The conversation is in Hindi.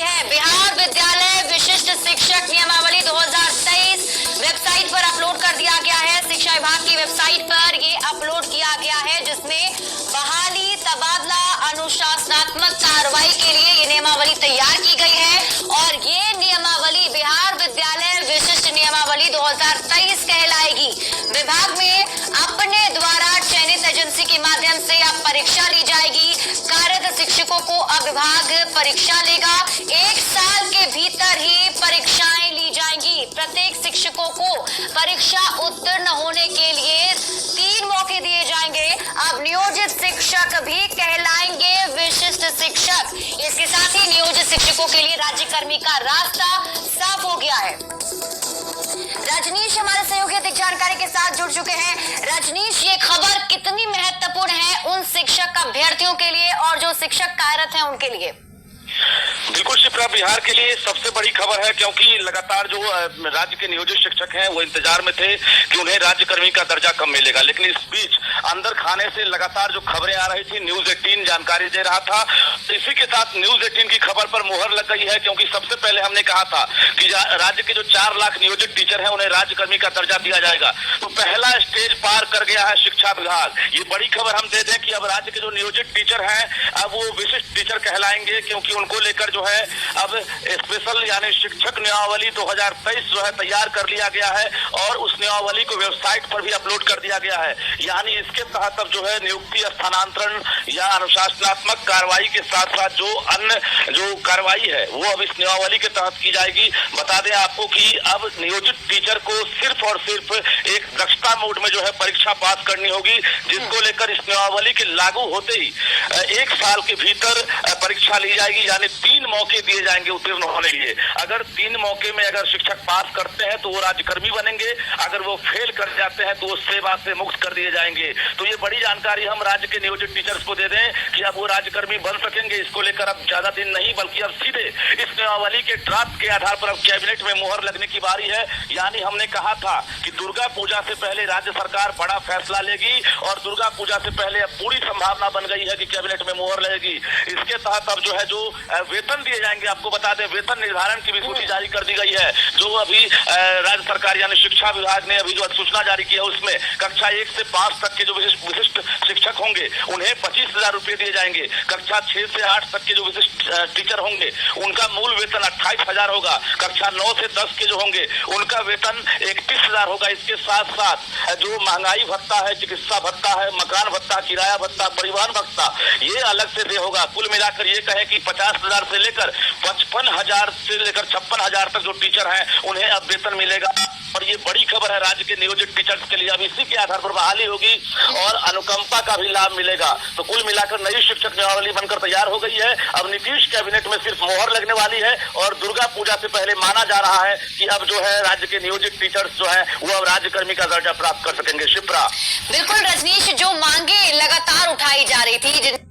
है। बिहार विद्यालय विशिष्ट शिक्षक नियमावली 2023 वेबसाइट पर अपलोड कर दिया गया है। शिक्षा विभाग की वेबसाइट पर ये अपलोड किया गया है, जिसमें बहाली, तबादला, अनुशासनात्मक कार्रवाई के लिए ये नियमावली तैयार की गई है और ये नियमावली बिहार विद्यालय विशिष्ट नियमावली 2023 कहलाएगी। विभाग में अपने द्वारा चयनित एजेंसी के माध्यम से अब परीक्षा ली जाएगी। कार्यरत शिक्षकों को अब विभाग परीक्षा लेगा। 1 साल के भीतर ही परीक्षाएं ली जाएंगी। प्रत्येक शिक्षकों को परीक्षा उत्तीर्ण होने के लिए 3 मौके दिए जाएंगे। अब नियोजित शिक्षक भी कहलाएंगे विशिष्ट शिक्षक। इसके साथ ही नियोजित शिक्षकों के लिए राज्यकर्मी का रास्ता साफ हो गया है। रजनीश हमारे सहयोगी अधिक जानकारी के साथ जुड़ चुके हैं। रजनीश, ये खबर कितनी महत्वपूर्ण है उन शिक्षक अभ्यर्थियों के लिए और जो शिक्षक कार्यरत हैं उनके लिए? बिल्कुल शिप्रा, बिहार के लिए सबसे बड़ी खबर है, क्योंकि लगातार जो राज्य के नियोजित शिक्षक हैं वो इंतजार में थे कि उन्हें राज्यकर्मी का दर्जा कब मिलेगा। लेकिन इस बीच अंदर खाने से लगातार जो खबरें आ रही थी, न्यूज 18 जानकारी दे रहा था। तो इसी के साथ न्यूज 18 की खबर पर मुहर लग गई है, क्योंकि सबसे पहले हमने कहा था कि राज्य के जो 4 लाख नियोजित टीचर हैं उन्हें राज्यकर्मी का दर्जा दिया जाएगा। तो पहला स्टेज पार कर गया है शिक्षा विभाग। ये बड़ी खबर हम दे दें कि अब राज्य के जो नियोजित टीचर हैं अब वो विशिष्ट टीचर कहलाएंगे, क्योंकि उनको लेकर जो है अब स्पेशल यानी शिक्षक नियमावली 2023 जो है तैयार कर लिया गया है और उस नियमावली को वेबसाइट पर भी अपलोड कर दिया गया है। यानी इसके तहत अब जो है नियुक्ति, स्थानांतरण या अनुशासनात्मक कार्रवाई के साथ साथ जो अन्य जो कार्रवाई है वो अब इस नियमावली के तहत की जाएगी। बता दें आपको कि अब नियोजित टीचर को सिर्फ और सिर्फ एक दक्षता मोड में जो है परीक्षा पास करनी होगी, जिसको लेकर इस नियमावली के लागू होते ही 1 साल के भीतर परीक्षा ली जाएगी। यानी 3 मौके दिए जाएंगे उत्तीर्ण होने के लिए। अगर 3 मौके में अगर शिक्षक पास करते हैं तो वो राज्यकर्मी बनेंगे, अगर वो फेल कर जाते हैं तो वो सेवा से मुक्त कर दिए जाएंगे। तो ये बड़ी जानकारी हम राज्य के नियोजित टीचर्स को दे दें कि अब वो राज्यकर्मी बन सकेंगे। इसको लेकर अब ज्यादा दिन नहीं, बल्कि अब सीधे इस नियमावली के ड्राफ्ट के आधार पर अब कैबिनेट में मुहर लगने की बारी है। यानी हमने कहा था कि दुर्गा पूजा से पहले राज्य सरकार बड़ा फैसला लेगी और दुर्गा पूजा से पहले अब पूरी संभावना बन गई है कि कैबिनेट में मुहर लगेगी। इसके तहत अब जो है जो वेतन दिए जाएंगे, आपको बता दें वेतन निर्धारण की भी सूची जारी कर दी गई है। जो अभी राज्य सरकार यानी शिक्षा विभाग ने अभी जो सूचना जारी की है उसमें कक्षा 1 से 5 तक के जो विशिष्ट शिक्षक होंगे उन्हें 25,000 रुपए दिए जाएंगे। कक्षा 6 से 8 तक के जो विशिष्ट टीचर होंगे उनका मूल वेतन 28,000 होगा। कक्षा 9 से 10 के जो होंगे उनका वेतन 31,000 होगा। इसके साथ साथ जो महंगाई भत्ता है, चिकित्सा भत्ता है, मकान भत्ता, किराया भत्ता, परिवहन भत्ता, ये अलग से दे होगा। कुल मिलाकर ये कहें कि 50,000 से लेकर 55,000 से लेकर 56,000 तक जो टीचर हैं उन्हें अब वेतन मिलेगा। और ये बड़ी खबर है राज्य के नियोजित टीचर्स के लिए। अब इसी के आधार पर बहाली होगी और अनुकंपा का भी लाभ मिलेगा। तो कुल मिलाकर नई शिक्षक नियमावली बनकर तैयार हो गई है। अब नीतीश कैबिनेट में सिर्फ मोहर लगने वाली है और दुर्गा पूजा से पहले माना जा रहा है कि अब जो है राज्य के नियोजित टीचर्स जो है वो अब राज्यकर्मी का दर्जा प्राप्त कर सकेंगे। शिप्रा, बिल्कुल रजनीश, जो मांगे लगातार उठाई जा रही थी